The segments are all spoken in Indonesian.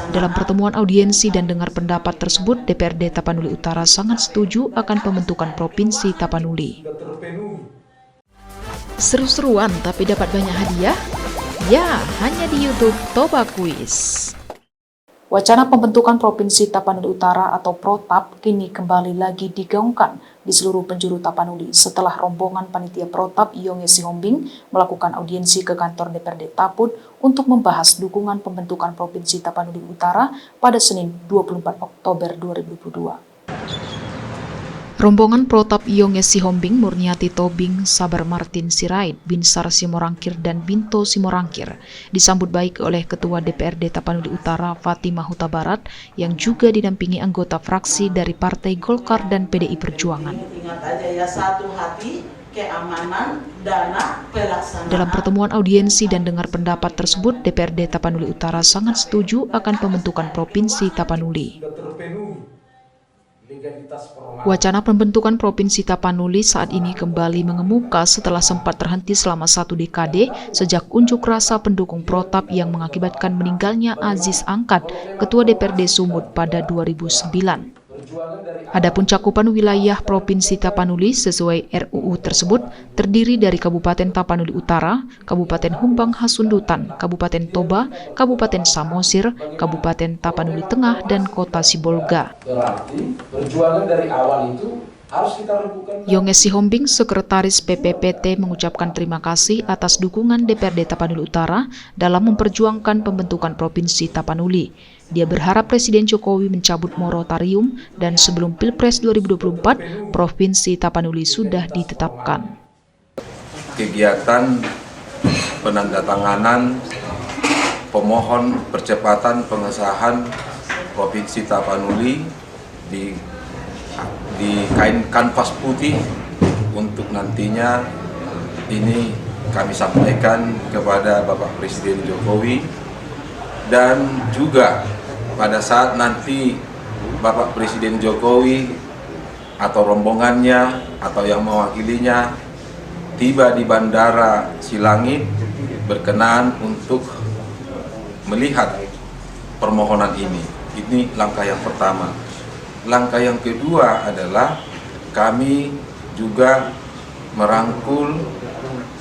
Dalam pertemuan audiensi dan dengar pendapat tersebut, DPRD Tapanuli Utara sangat setuju akan pembentukan Provinsi Tapanuli. Seru-seruan tapi dapat banyak hadiah? Ya, hanya di YouTube Toba Quiz. Wacana pembentukan Provinsi Tapanuli Utara atau Protap kini kembali lagi digaungkan di seluruh penjuru Tapanuli setelah rombongan panitia Protap Iyonge Sihombing melakukan audiensi ke kantor DPRD Tapud untuk membahas dukungan pembentukan Provinsi Tapanuli Utara pada Senin 24 Oktober 2022. Rombongan Protap Iyonge Sihombing, Murniati Tobing, Sabar Martin Sirait, Binsar Simorangkir, dan Binto Simorangkir disambut baik oleh Ketua DPRD Tapanuli Utara Fatimah Huta Barat yang juga didampingi anggota fraksi dari Partai Golkar dan PDI Perjuangan. Ingat aja ya, satu hati, keamanan, dana, pelaksanaan. Dalam pertemuan audiensi dan dengar pendapat tersebut, DPRD Tapanuli Utara sangat setuju akan pembentukan Provinsi Tapanuli. Wacana pembentukan Provinsi Tapanuli saat ini kembali mengemuka setelah sempat terhenti selama 1 dekade sejak unjuk rasa pendukung Protap yang mengakibatkan meninggalnya Aziz Angkat, Ketua DPRD Sumut pada 2009. Adapun cakupan wilayah Provinsi Tapanuli sesuai RUU tersebut terdiri dari Kabupaten Tapanuli Utara, Kabupaten Humbang Hasundutan, Kabupaten Toba, Kabupaten Samosir, Kabupaten Tapanuli Tengah, dan Kota Sibolga. Berarti perjuangan dari awal itu harus kita lakukan. Iyonge Sihombing, Sekretaris PPPT, mengucapkan terima kasih atas dukungan DPRD Tapanuli Utara dalam memperjuangkan pembentukan Provinsi Tapanuli. Dia berharap Presiden Jokowi mencabut moratorium dan sebelum Pilpres 2024, Provinsi Tapanuli sudah ditetapkan. Kegiatan penandatanganan pemohon percepatan pengesahan Provinsi Tapanuli di kain kanvas putih untuk nantinya ini kami sampaikan kepada Bapak Presiden Jokowi, dan juga pada saat nanti Bapak Presiden Jokowi atau rombongannya atau yang mewakilinya tiba di Bandara Silangit berkenan untuk melihat permohonan ini. Ini langkah yang pertama. Langkah yang kedua adalah kami juga merangkul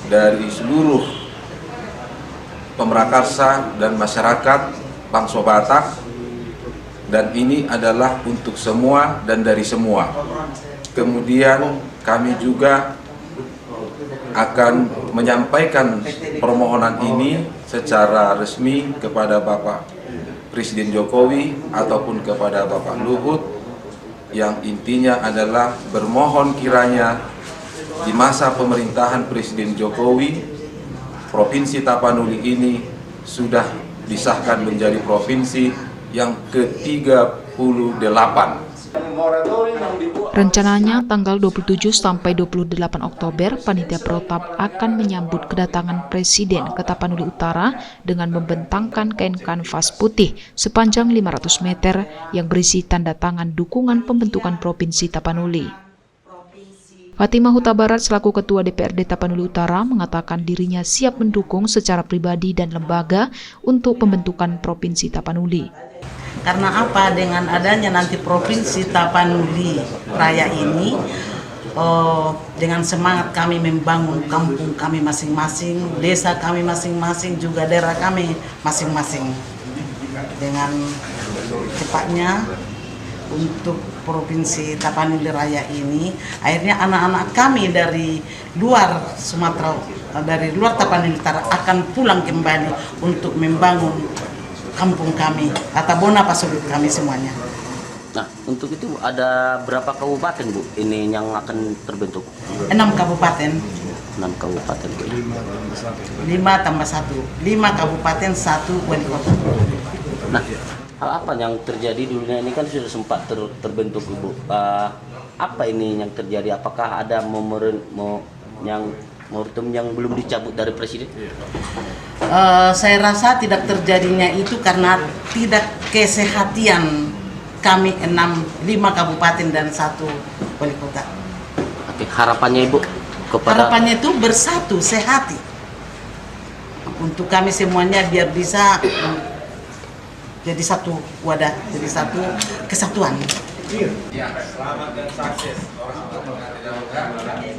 dari seluruh pemrakarsa dan masyarakat bangsa Batak, dan ini adalah untuk semua dan dari semua. Kemudian kami juga akan menyampaikan permohonan ini secara resmi kepada Bapak Presiden Jokowi ataupun kepada Bapak Luhut, yang intinya adalah bermohon kiranya di masa pemerintahan Presiden Jokowi, Provinsi Tapanuli ini sudah disahkan menjadi provinsi yang ke-38. Rencananya tanggal 27 sampai 28 Oktober, panitia Protap akan menyambut kedatangan Presiden ke Tapanuli Utara dengan membentangkan kain kanvas putih sepanjang 500 meter yang berisi tanda tangan dukungan pembentukan Provinsi Tapanuli. Fatimah Huta Barat selaku Ketua DPRD Tapanuli Utara mengatakan dirinya siap mendukung secara pribadi dan lembaga untuk pembentukan Provinsi Tapanuli. Karena apa? Dengan adanya nanti Provinsi Tapanuli Raya ini, dengan semangat kami membangun kampung kami masing-masing, desa kami masing-masing, juga daerah kami masing-masing. Dengan cepatnya untuk Provinsi Tapanuli Raya ini, akhirnya anak-anak kami dari luar Sumatera, dari luar Tapanuli Utara akan pulang kembali untuk membangun kampung kami, Atabona Pasulit kami semuanya. Nah, untuk itu ada berapa kabupaten, Bu, ini yang akan terbentuk? 6 kabupaten. 6 kabupaten, Bu. 5 tambah 1. 5 kabupaten, 1 wali kota. Nah, hal apa yang terjadi dulunya ini kan sudah sempat terbentuk, Ibu. Apa ini yang terjadi? Apakah ada moratorium yang belum dicabut dari Presiden? Saya rasa tidak terjadinya itu karena tidak kesehatan kami 5 kabupaten dan 1 wali kota. Oke, harapannya Ibu kepada... Harapannya itu bersatu, sehati. Untuk kami semuanya biar bisa jadi satu wadah, jadi satu kesatuan. Ya, selamat dan sukses orang-orang yang